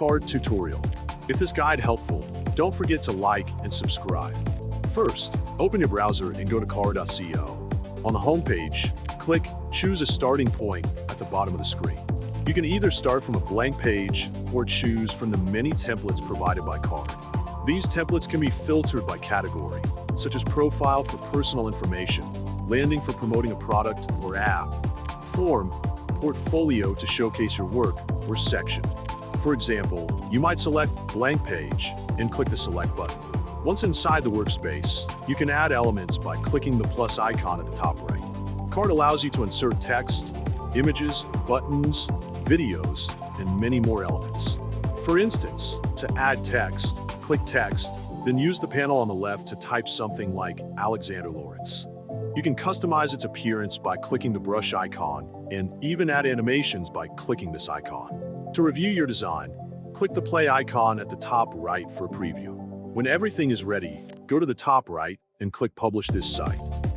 card tutorial. If this guide helpful, don't forget to like and subscribe. First, open your browser and go to hhow.co. On the home page, click Choose a starting point at the bottom of the screen. You can either start from a blank page or choose from the many templates provided by Card. These templates can be filtered by category, such as profile for personal information, landing for promoting a product or app, form, portfolio to showcase your work, or section. For example, you might select blank page and click the select button. Once inside the workspace, you can add elements by clicking the plus icon at the top right. Card allows you to insert text, images, buttons, videos, and many more elements. For instance, to add text, click text, then use the panel on the left to type something like Alexander Lawrence. You can customize its appearance by clicking the brush icon and even add animations by clicking this icon. To review your design, click the play icon at the top right for a preview. When everything is ready, go to the top right and click Publish this site.